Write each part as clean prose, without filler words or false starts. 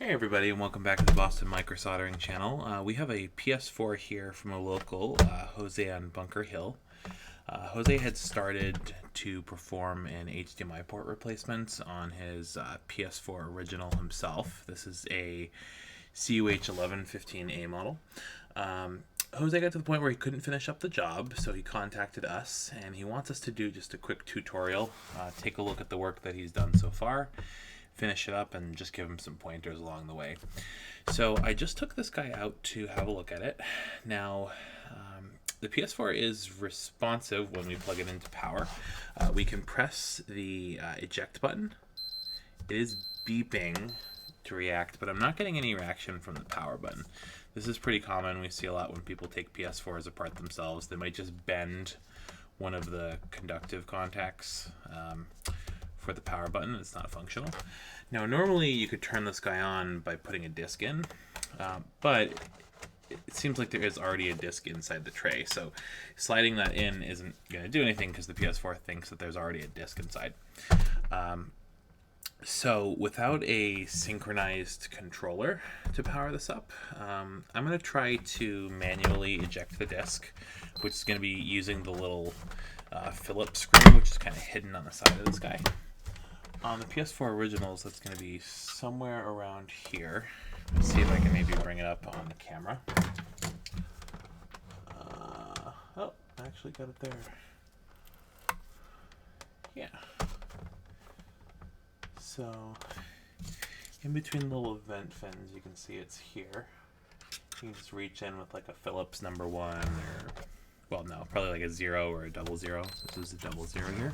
Hey everybody, and welcome back to the Boston Micro Soldering channel. We have a PS4 here from a local, Jose on Bunker Hill. Jose had started to perform an HDMI port replacement on his PS4 original himself. This is a CUH1115A model. Jose got to the point where he couldn't finish up the job, so he contacted us, and he wants us to do just a quick tutorial, take a look at the work that he's done so far, finish it up, and just give him some pointers along the way. So I just took this guy out to have a look at it. Now, the PS4 is responsive when we plug it into power. We can press the eject button. It is beeping to react, but I'm not getting any reaction from the power button. This is pretty common. We see a lot when people take PS4s apart themselves. They might just bend one of the conductive contacts for the power button. It's not functional. Now, normally you could turn this guy on by putting a disc in, but it seems like there is already a disc inside the tray, so sliding that in isn't going to do anything because the PS4 thinks that there's already a disc inside. So without a synchronized controller to power this up, I'm going to try to manually eject the disc, which is going to be using the little Phillips screw, which is kind of hidden on the side of this guy. On the PS4 originals, that's going to be somewhere around here. Let's see if I can maybe bring it up on the camera. Oh, I actually got it there. Yeah. So, in between the little vent fins, you can see it's here. You can just reach in with like a Phillips number 1, or, well, no, probably like a 0 or a 00. This is a 00 here.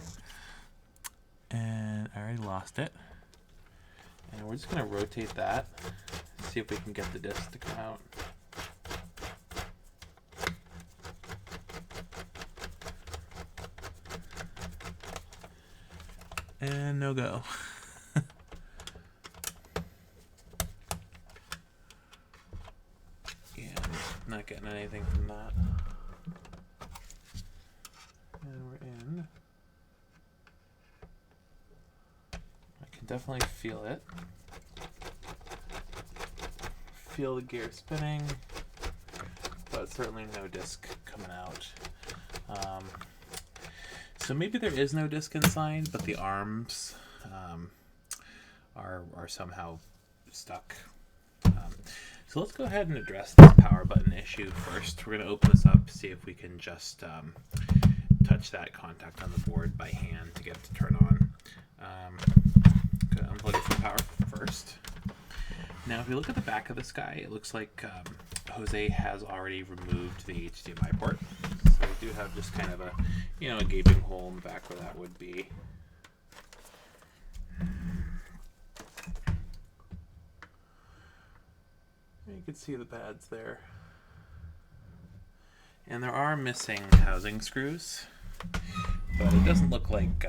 And I already lost it. And we're just going to rotate that, see if we can get the disc to come out. And no go. Yeah, I'm not getting anything from that. And we're in. I can definitely feel it. Feel the gear spinning, but certainly no disc coming out. So maybe there is no disc inside, but the arms are somehow stuck. So let's go ahead and address this power button issue first. We're going to open this up, see if we can just touch that contact on the board by hand to get it to turn on. Gonna unplug it from power first. Now, if you look at the back of this guy, it looks like Jose has already removed the HDMI port. So we do have just kind of a, a gaping hole in the back where that would be. You can see the pads there. And there are missing housing screws, but it doesn't look like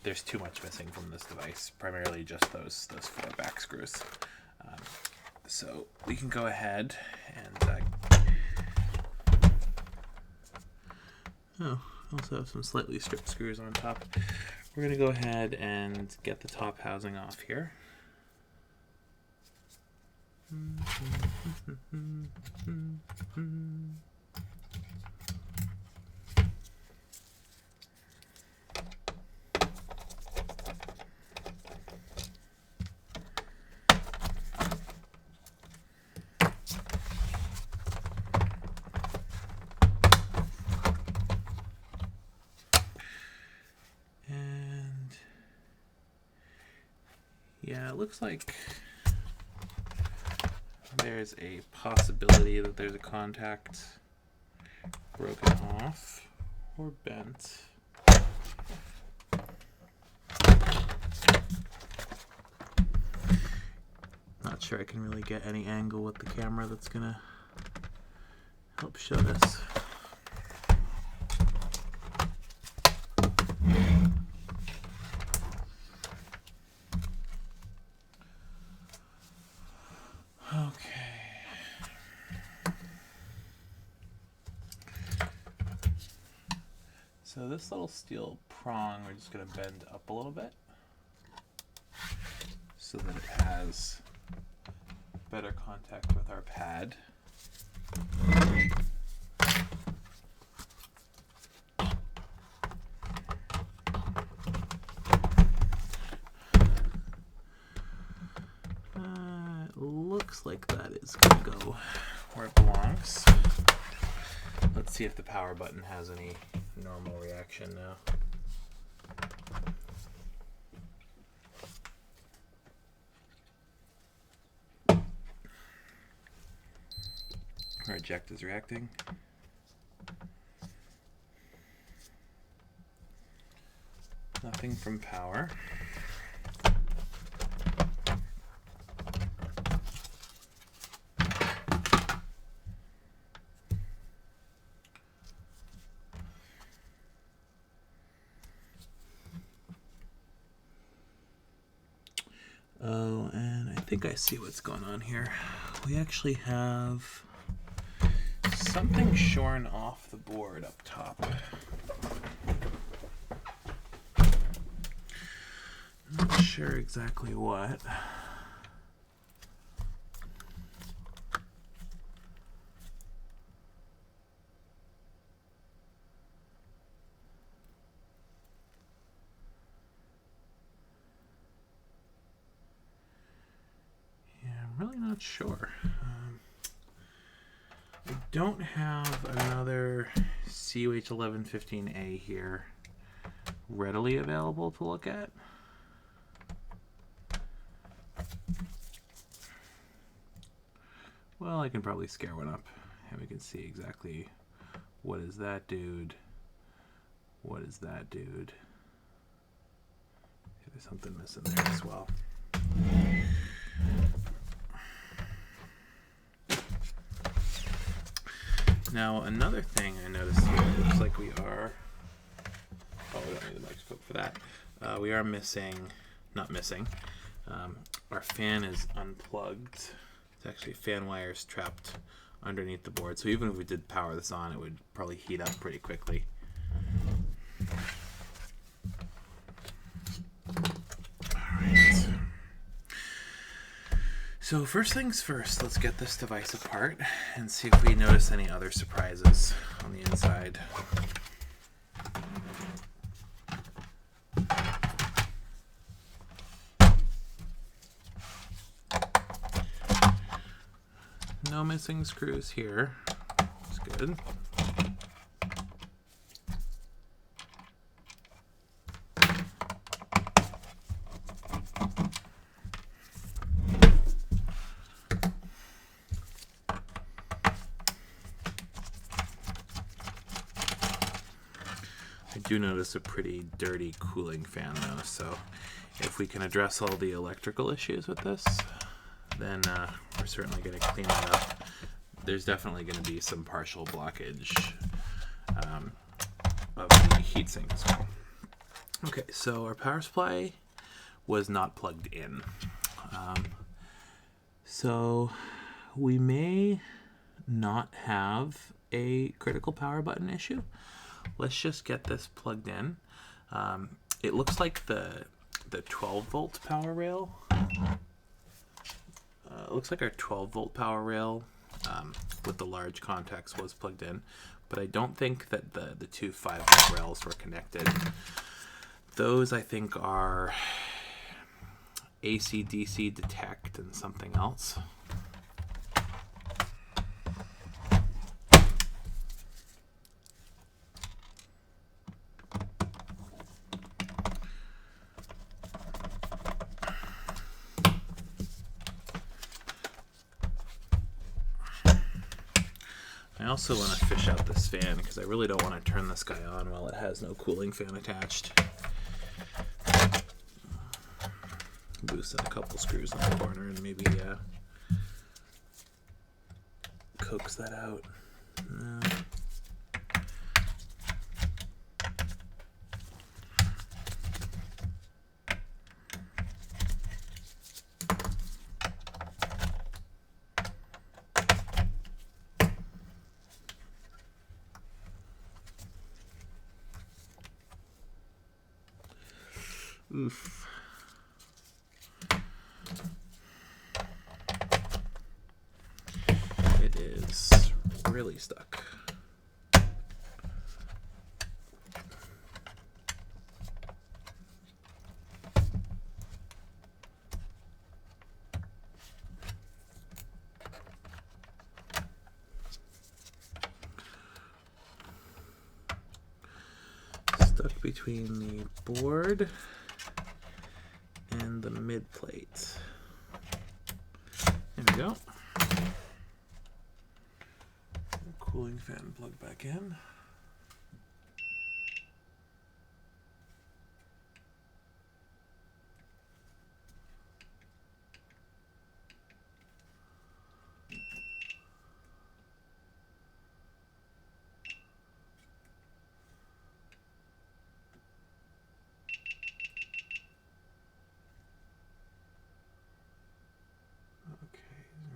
there's too much missing from this device, primarily just those 4 back screws. So we can go ahead and also have some slightly stripped screws on top. We're going to go ahead and get the top housing off here. Yeah, it looks like there's a possibility that there's a contact broken off or bent. Not sure I can really get any angle with the camera that's gonna help show this. So this little steel prong, we're just going to bend up a little bit so that it has better contact with our pad. Looks like that is going to go where it belongs. Let's see if the power button has any normal reaction now. Our eject is reacting. Nothing from power. Oh, and I think I see what's going on here. We actually have something shorn off the board up top. Not sure exactly what. Yeah, I'm really not sure. I don't have another CUH1115A here readily available to look at. Well, I can probably scare one up and we can see exactly what is that dude, what is that dude. There's something missing there as well. Now, another thing I noticed here, it looks like we are, oh, we don't need the microscope for that. We are missing, not missing, our fan is unplugged. It's actually fan wires trapped underneath the board. So even if we did power this on, it would probably heat up pretty quickly. Alright. So first things first, let's get this device apart and see if we notice any other surprises on the inside. No missing screws here. That's good. I do notice a pretty dirty cooling fan though, so if we can address all the electrical issues with this, then we're certainly going to clean that up. There's definitely going to be some partial blockage of the heatsink as well. Okay, so our power supply was not plugged in. So we may not have a critical power button issue. Let's just get this plugged in. It looks like the 12 volt power rail. It looks like our 12 volt power rail with the large contacts was plugged in, but I don't think that the two 5 volt rails were connected. Those I think are AC DC detect and something else. I also want to fish out this fan because I really don't want to turn this guy on while it has no cooling fan attached. Loosen a couple screws in the corner and maybe coax that out. No. Oof. really stuck. Stuck between the board and the mid plate. There we go. Cooling fan plugged back in.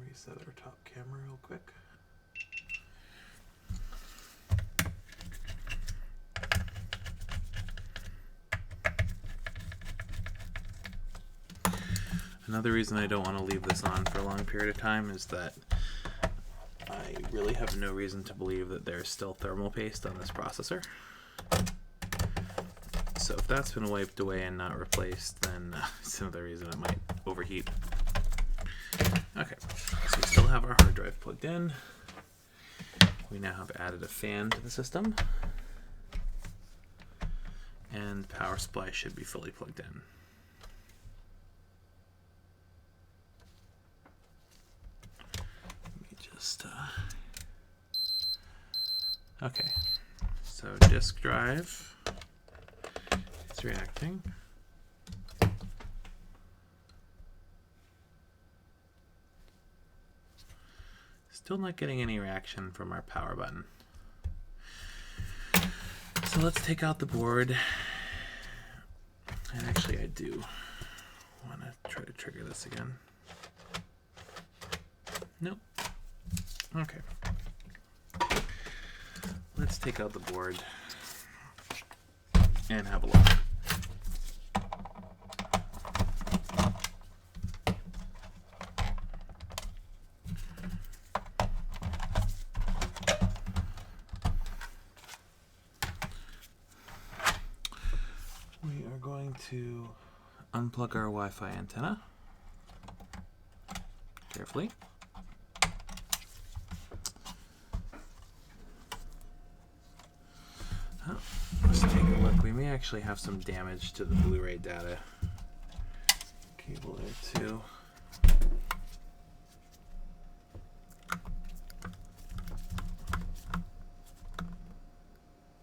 Reset our top camera real quick. Another reason I don't want to leave this on for a long period of time is that I really have no reason to believe that there's still thermal paste on this processor. So if that's been wiped away and not replaced, then it's another reason it might overheat. Okay, so we still have our hard drive plugged in. We now have added a fan to the system. And power supply should be fully plugged in. Let me just, okay, so disk drive is reacting. Still not getting any reaction from our power button. So let's take out the board. And actually I do want to try to trigger this again. Nope. Okay. Let's take out the board and have a look. To unplug our Wi-Fi antenna carefully. Oh, let's take a look. We may actually have some damage to the Blu-ray data cable there too.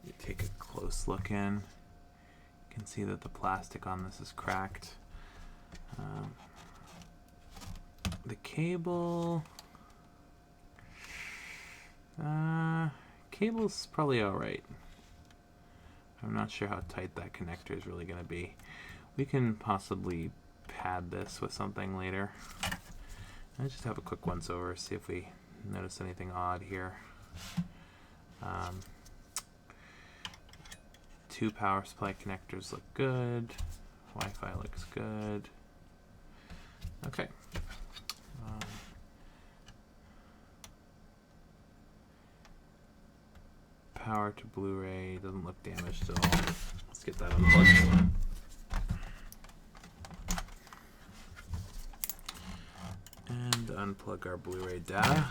You take a close look in. You can see that the plastic on this is cracked. The cable, cable's probably all right. I'm not sure how tight that connector is really going to be. We can possibly pad this with something later. Let's just have a quick once over, see if we notice anything odd here. Two power supply connectors look good. Wi-Fi looks good. Okay. Power to Blu-ray doesn't look damaged at all. Let's get that unplugged. And unplug our Blu-ray data.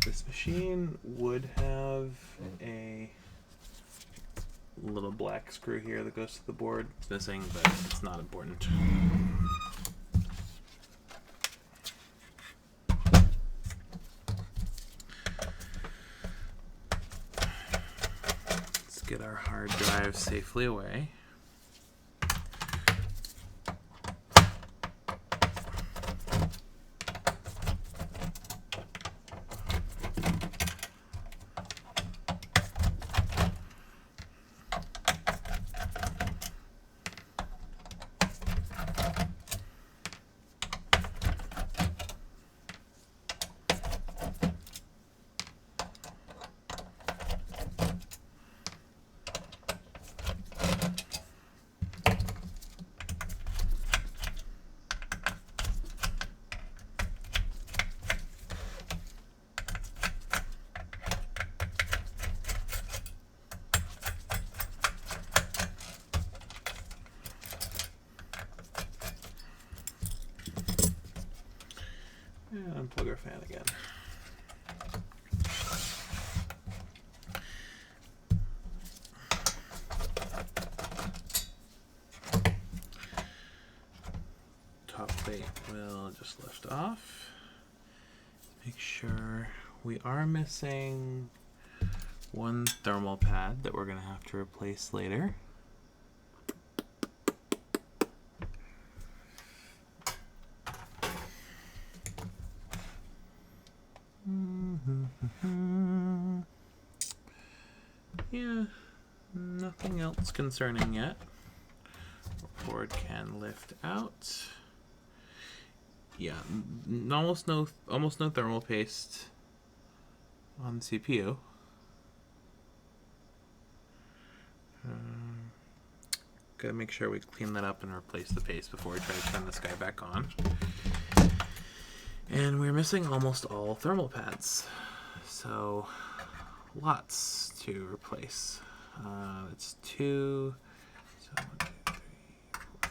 This machine would have a little black screw here that goes to the board. It's missing, but it's not important. Let's get our hard drive safely away. And unplug our fan again. Top plate will just lift off. Make sure we are missing one thermal pad that we're going to have to replace later. Yeah, nothing else concerning yet. Board can lift out. Yeah, almost no thermal paste on the CPU. Gotta make sure we clean that up and replace the paste before we try to turn this guy back on. And we're missing almost all thermal pads, so lots to replace. It's 2, so 1, 2, 3, 4,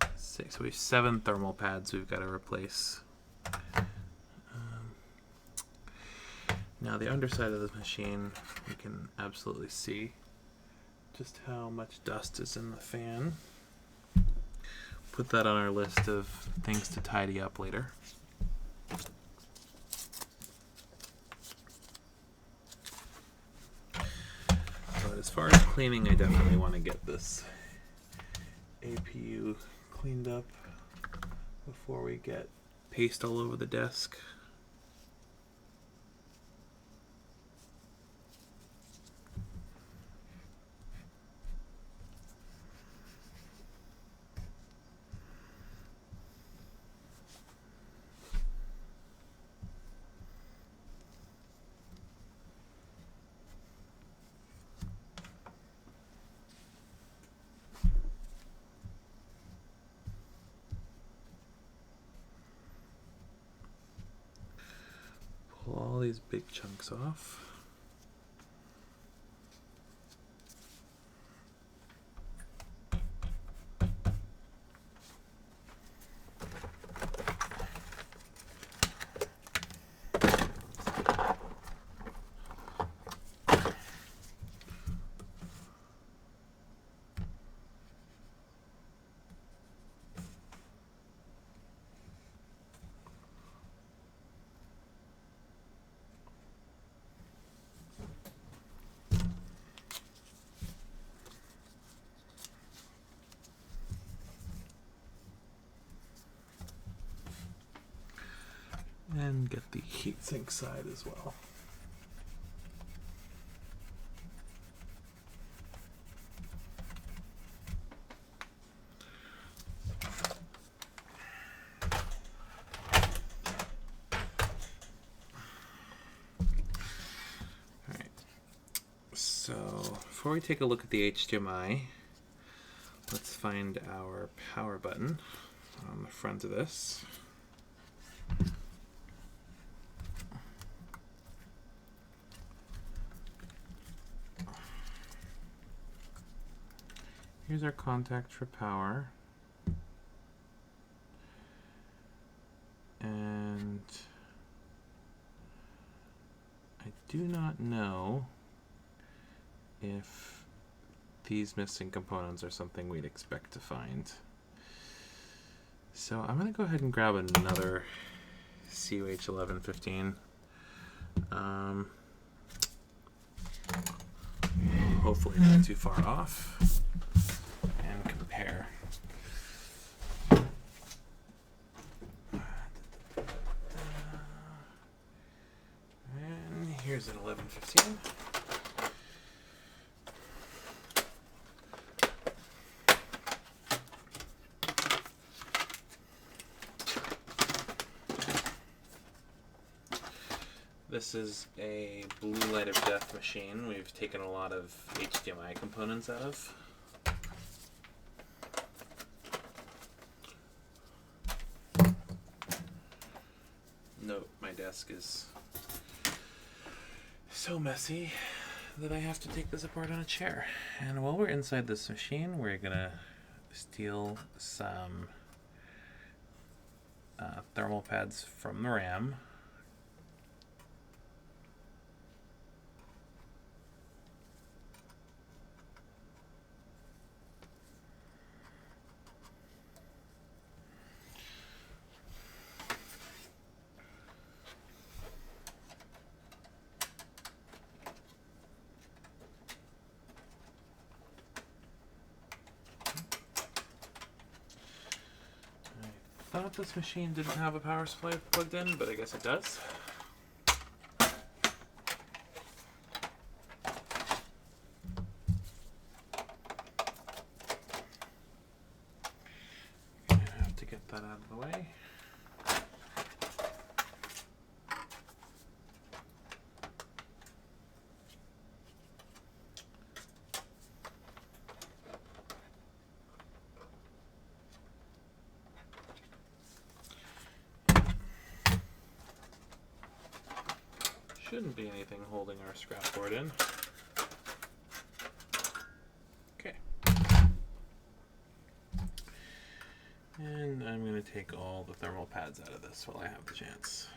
5, 6. So we have 7 thermal pads we've got to replace. Now the underside of this machine, we can absolutely see just how much dust is in the fan. Put that on our list of things to tidy up later. But as far as cleaning, I definitely want to get this APU cleaned up before we get paste all over the desk. Pull all these big chunks off. And get the heatsink side as well. Alright, so before we take a look at the HDMI, let's find our power button on the front of this. Here's our contact for power. And I do not know if these missing components are something we'd expect to find. So I'm going to go ahead and grab another CUH1115. Hopefully not too far off. And compare. And here's an 1115. This is a blue light of death machine. We've taken a lot of HDMI components out of. Note, my desk is so messy that I have to take this apart on a chair. And while we're inside this machine, we're gonna steal some thermal pads from the RAM. I thought this machine didn't have a power supply plugged in, but I guess it does. I have to get that out of the way. Shouldn't be anything holding our scrap board in. Okay. And I'm going to take all the thermal pads out of this while I have the chance.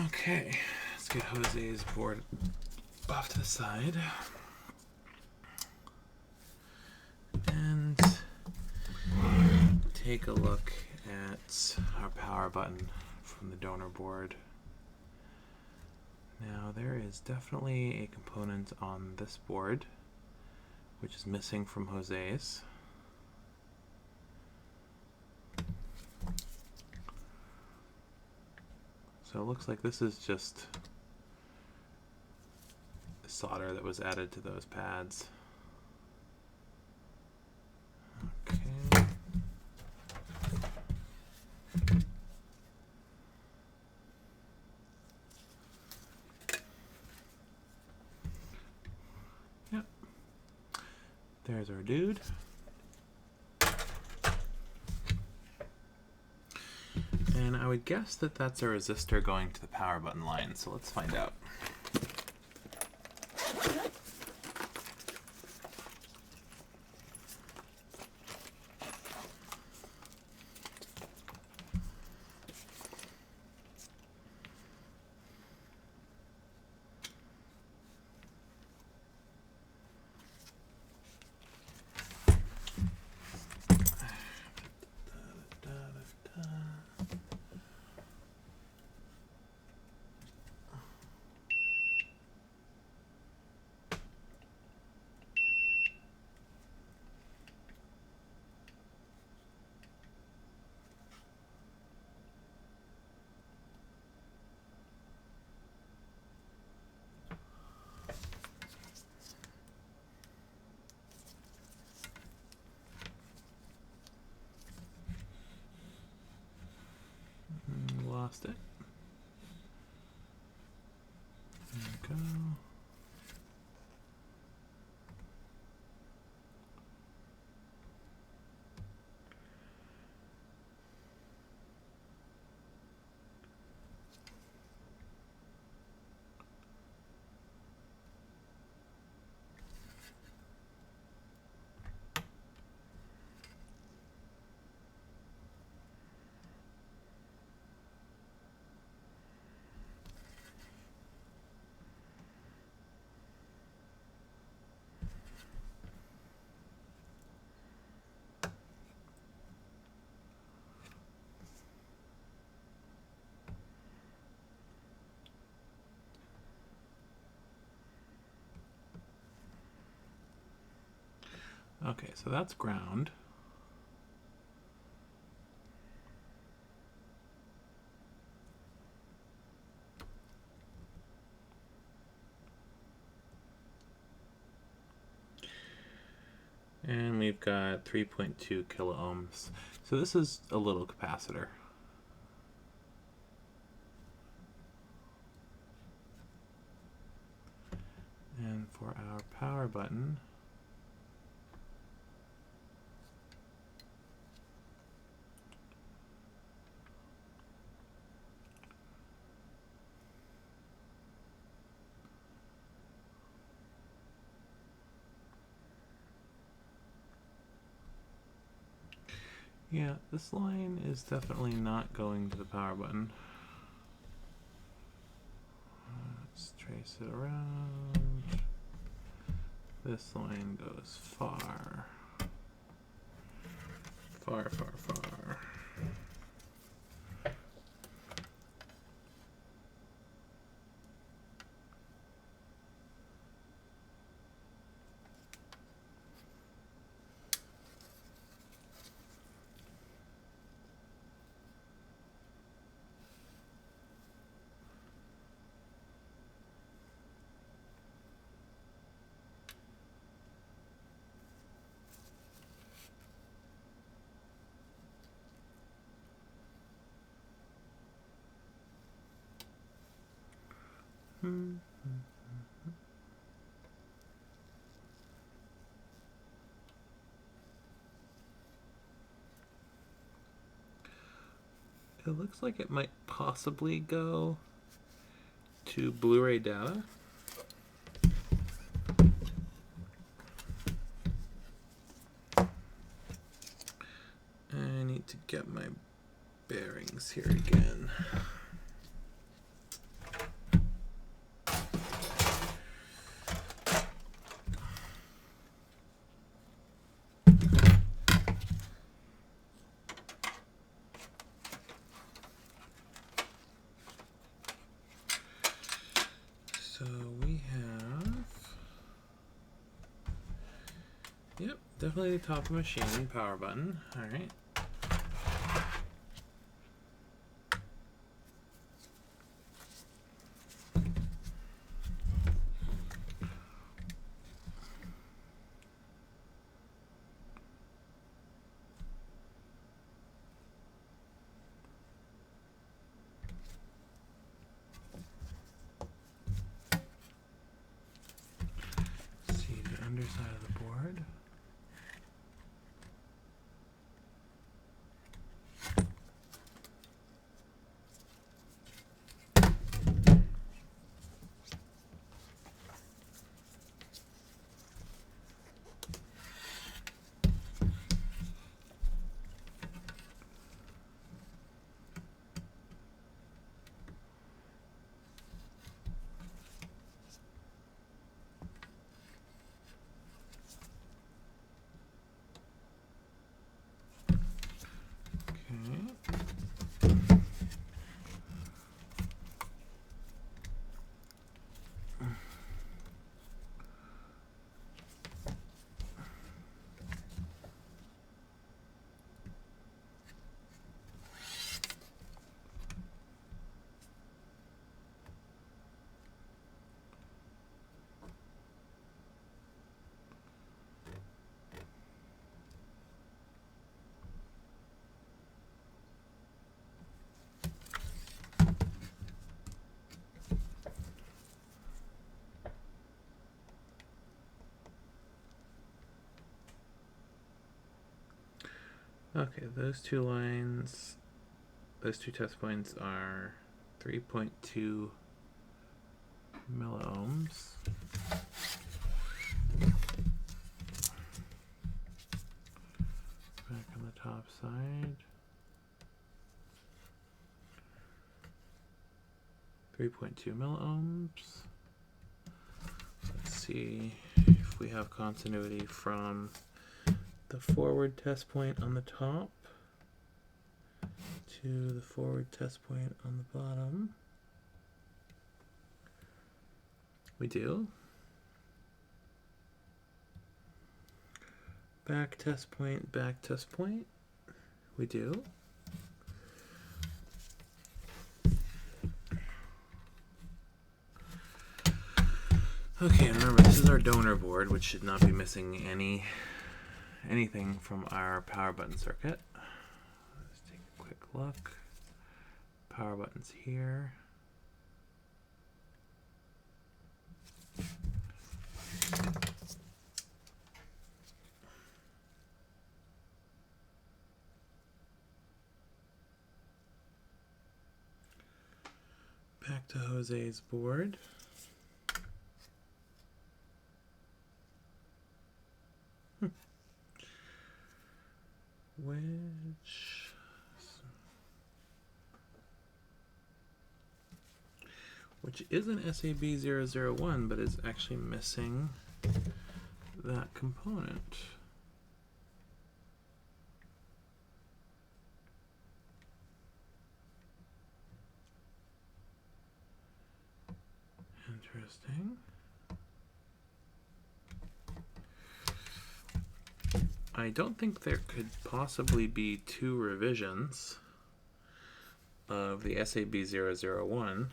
Okay, let's get Jose's board off to the side. And take a look at our power button from the donor board. Now there is definitely a component on this board which is missing from Jose's. So it looks like this is just solder that was added to those pads. Okay. Yep. There's our dude. And I would guess that that's a resistor going to the power button line, so let's find out. Lost it. There we go. Okay, so that's ground. And we've got 3.2 kilo ohms. So this is a little capacitor. And for our power button, yeah, this line is definitely not going to the power button. Let's trace it around. This line goes far. Far, far, far. It looks like it might possibly go to Blu-ray data. I need to get my bearings here again. So we have, yep, definitely the top of machine power button. All right. See the underside of the board. Okay, those two lines, those two test points are 3.2 milliohms. Back on the top side, 3.2 milliohms. Let's see if we have continuity from the forward test point on the top to the forward test point on the bottom. We do. Back test point, back test point. We do. Okay, remember this is our donor board, which should not be missing anything from our power button circuit. Let's take a quick look. Power buttons here. Back to Jose's board. Which isn't SAB001, but is actually missing that component. Interesting. I don't think there could possibly be two revisions of the SAB001.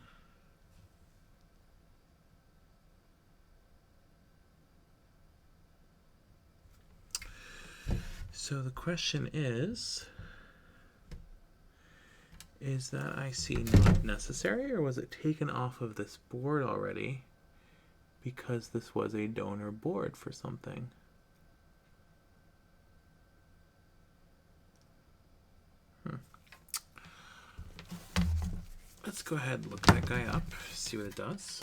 So the question is that IC not necessary, or was it taken off of this board already because this was a donor board for something? Let's go ahead and look that guy up, see what it does.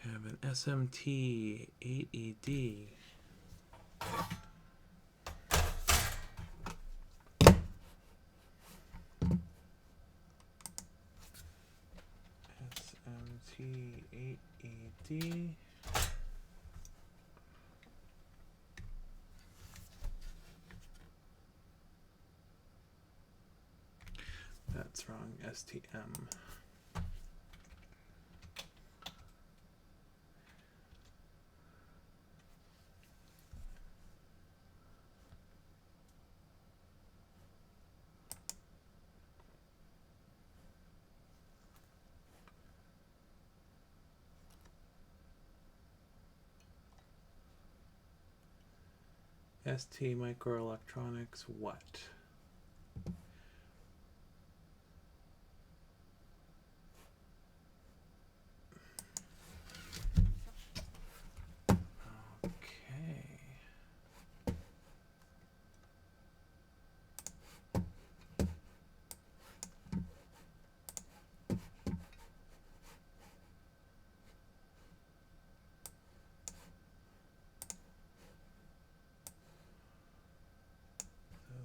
We have an SMT 8ED. SMT 8ED. That's wrong, STM. ST Microelectronics what? Okay.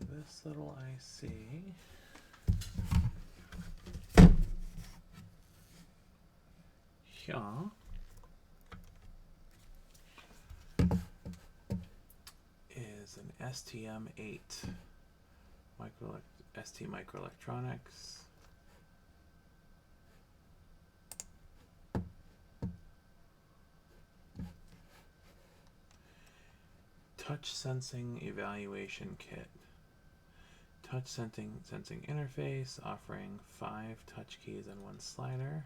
This little IC here is an STM8 ST Microelectronics. Touch Sensing Evaluation Kit. Touch sensing interface offering 5 touch keys and 1 slider.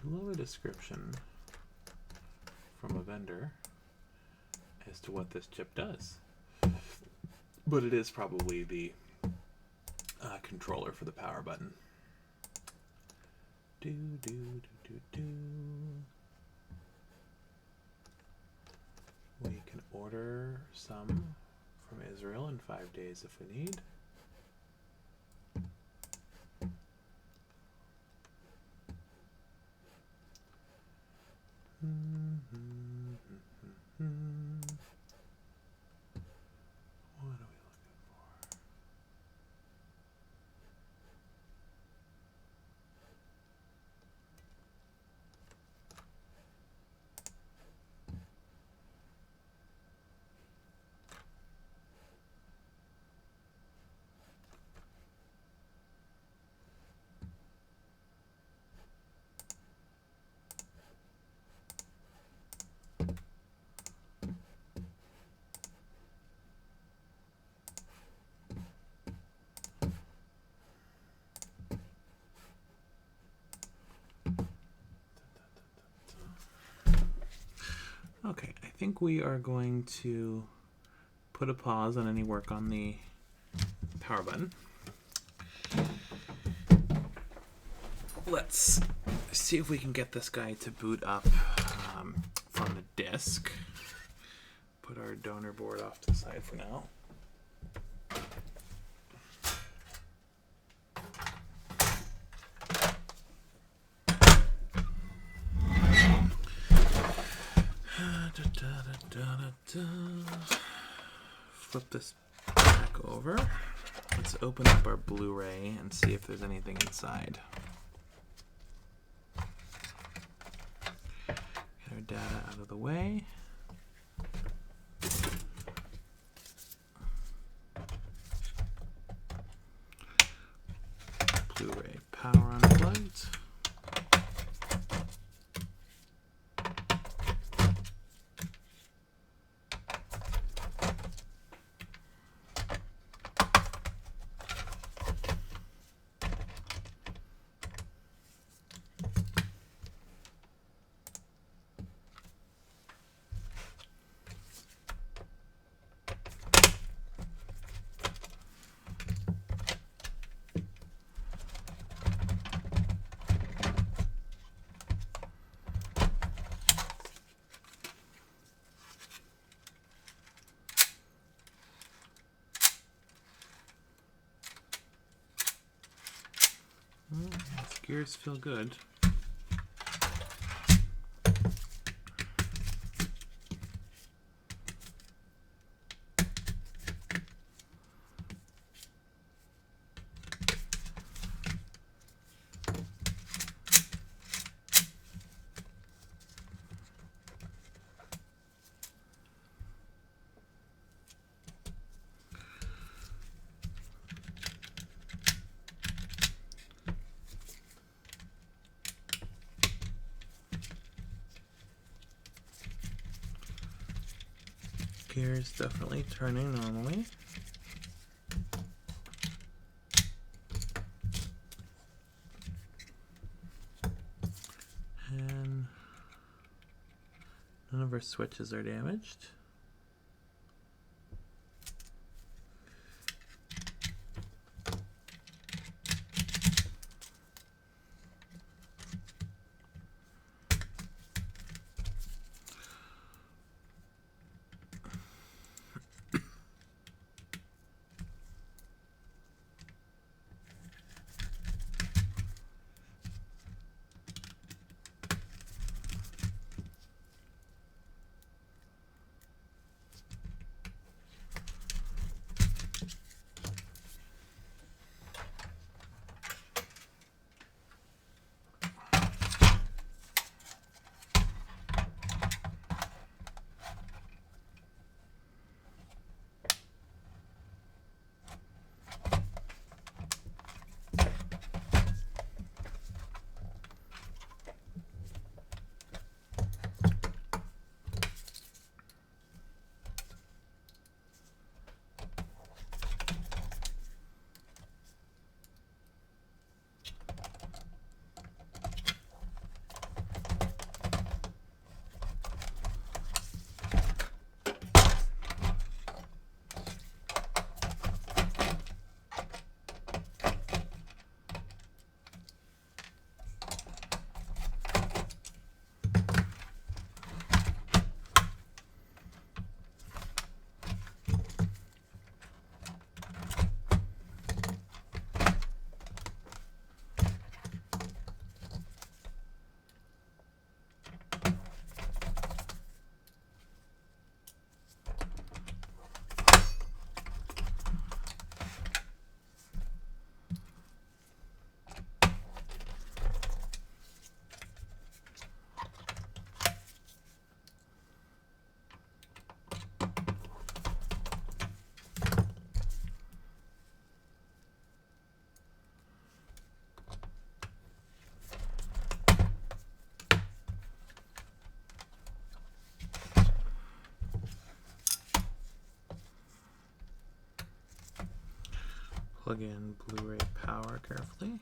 Below a description from a vendor as to what this chip does, but it is probably the controller for the power button. Do, do, do, do, do. We can order some from Israel in 5 days if we need. What are we looking for? Okay, I think we are going to put a pause on any work on the power button. Let's see if we can get this guy to boot up from the disk. Put our donor board off to the side for now. Flip this back over. Let's open up our Blu-ray and see if there's anything inside. Get our data out of the way. Blu-ray power unplugged. These gears feel good. Gears definitely turning normally. And none of our switches are damaged. Plug in Blu-ray power carefully.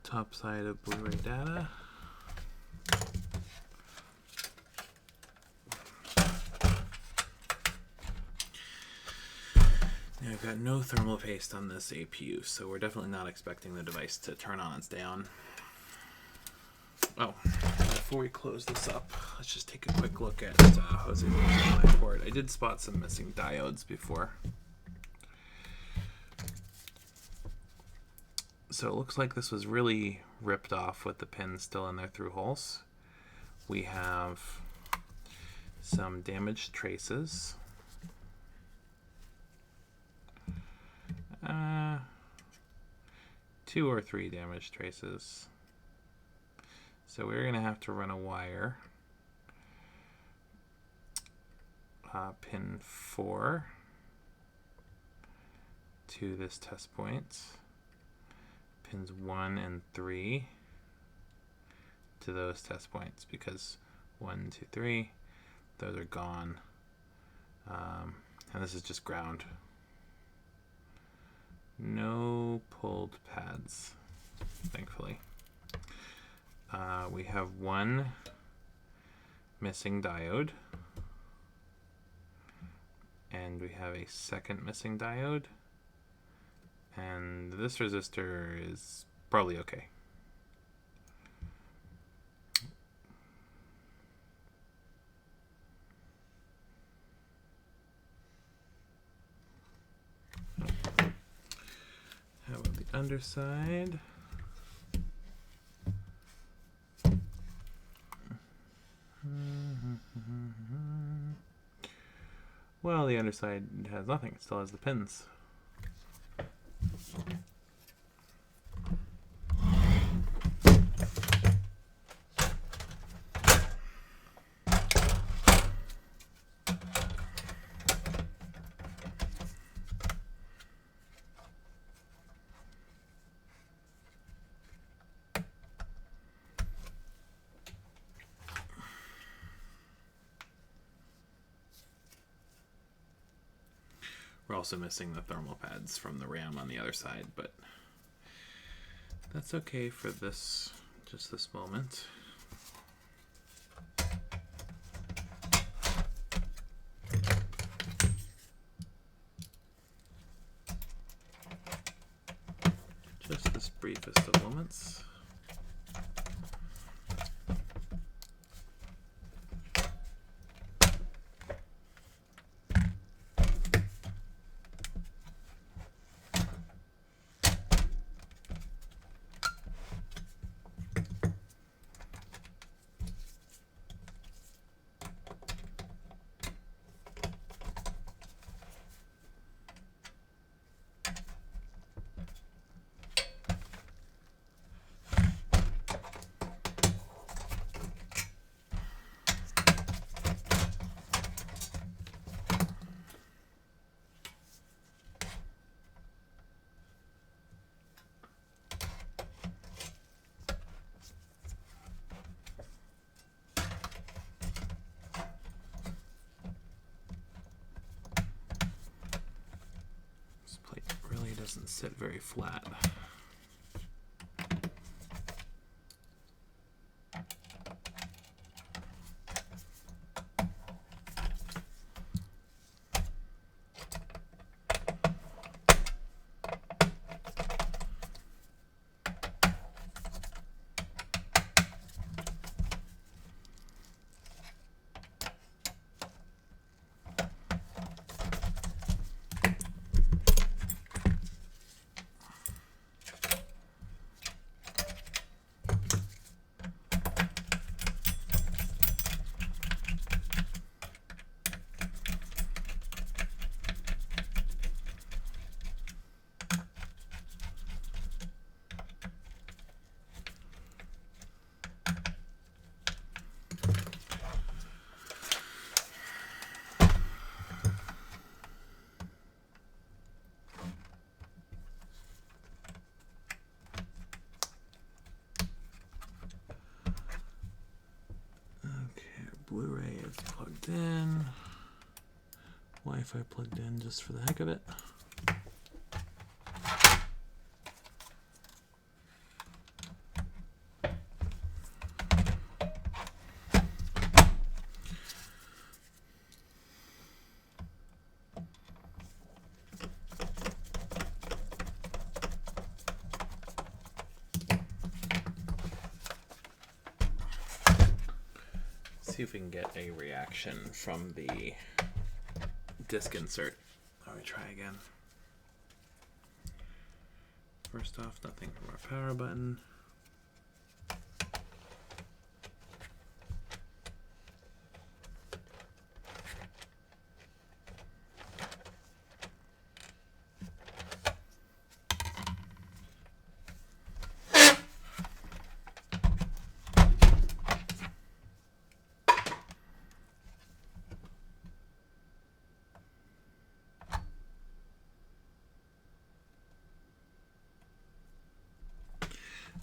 Top side of Blu-ray data. Now I've got no thermal paste on this APU, so we're definitely not expecting the device to turn on and stay on. Oh, before we close this up, let's just take a quick look at Jose's HDMI port. I did spot some missing diodes before. So it looks like this was really ripped off with the pins still in their through holes. We have some damaged traces. 2 or 3 damaged traces. So we're going to have to run a wire. Pin 4 to this test point. Pins 1 and 3 to those test points, because 1, 2, 3, those are gone. And this is just ground. No pulled pads, thankfully. We have one missing diode, and we have a second missing diode. And this resistor is probably okay. How about the underside? Well, the underside has nothing. It still has the pins. We're also missing the thermal pads from the RAM on the other side, but that's okay for this, just this moment. Just this briefest of moments. Doesn't sit very flat. It's plugged in. Wi-Fi plugged in just for the heck of it. See if we can get a reaction from the disc insert. Let me try again. First off, nothing from our power button.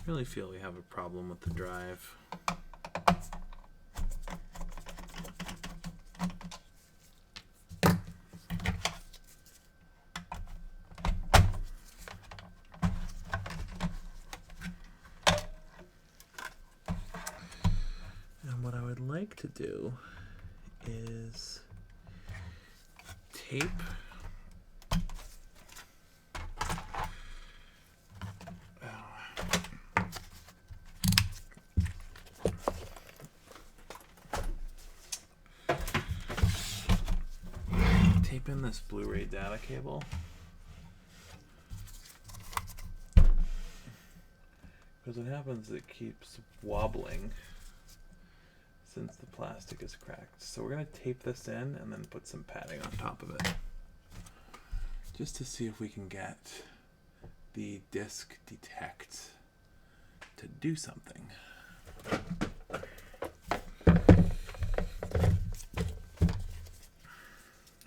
I really feel we have a problem with the drive. And what I would like to do is tape in this Blu-ray data cable, because what happens is it keeps wobbling since the plastic is cracked. So we're going to tape this in and then put some padding on top of it just to see if we can get the disc detect to do something.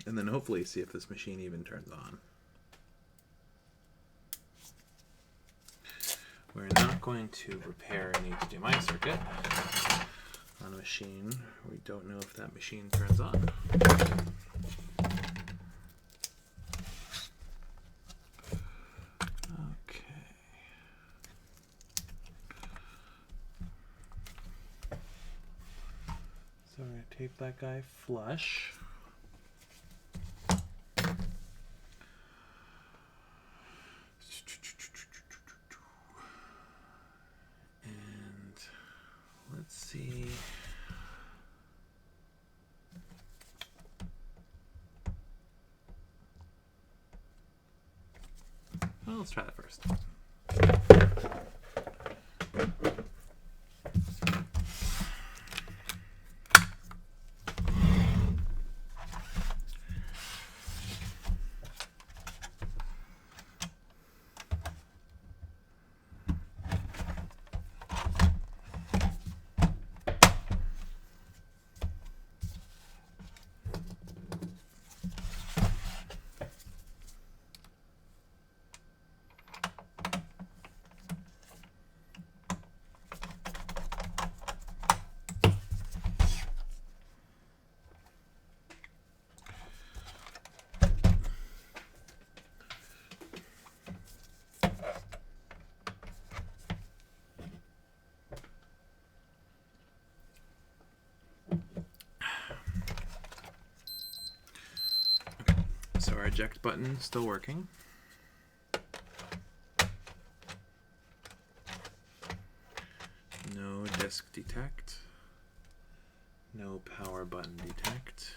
And then hopefully see if this machine even turns on. We're not going to repair an HDMI circuit on a machine. We don't know if that machine turns on. Okay. So we're going to tape that guy flush. Let's see. Well, let's try that first. So our eject button is still working. No disk detect. No power button detect.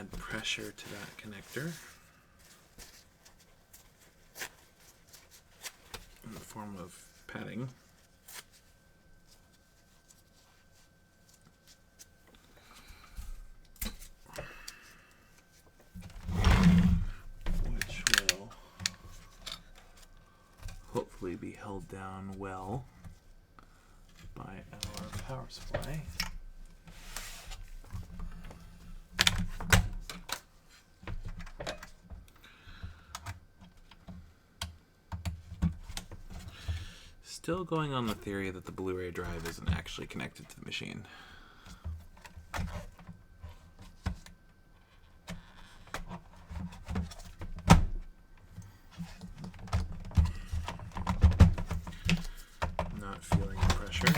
add pressure to that connector in the form of padding. Which will hopefully be held down well by our power supply. Still going on the theory that the Blu-ray drive isn't actually connected to the machine. Not feeling the pressure.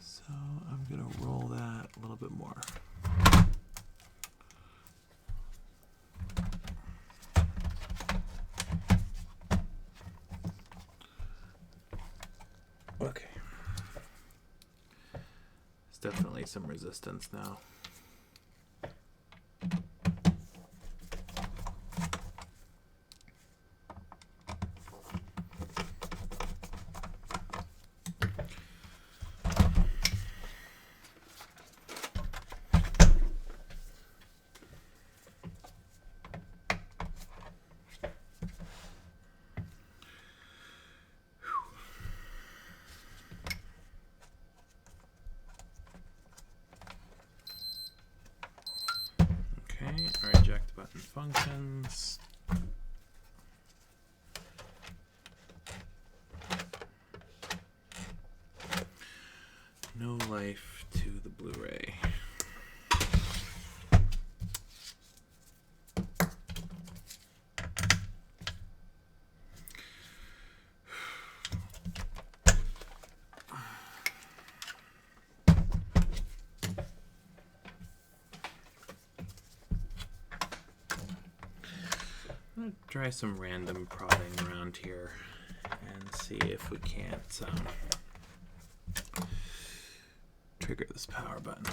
So I'm going to roll that a little bit more. Okay. There's definitely some resistance now. Our eject button functions. No life to the Blu-ray. I'm going to try some random prodding around here and see if we can't trigger this power button.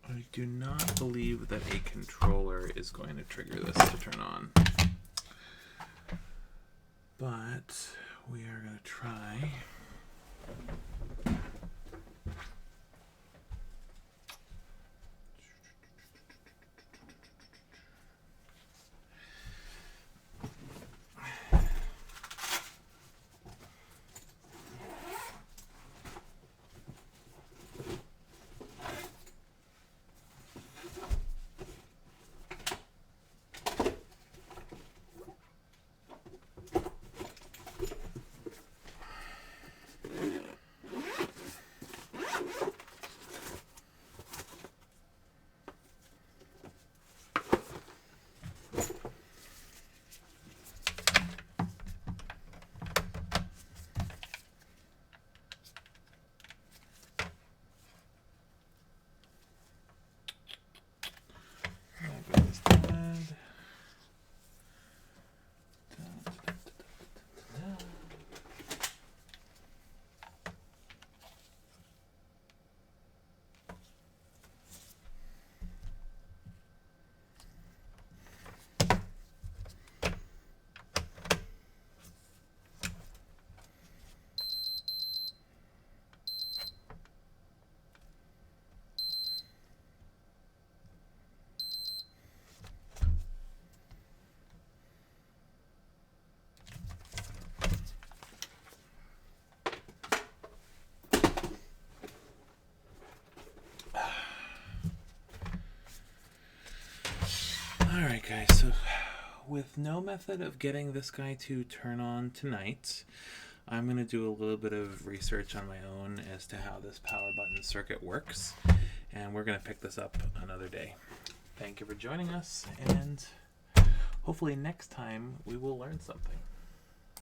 I do not believe that a controller is going to trigger this to turn on, but we are going to try. Alright guys, so with no method of getting this guy to turn on tonight, I'm going to do a little bit of research on my own as to how this power button circuit works, and we're going to pick this up another day. Thank you for joining us, and hopefully next time we will learn something.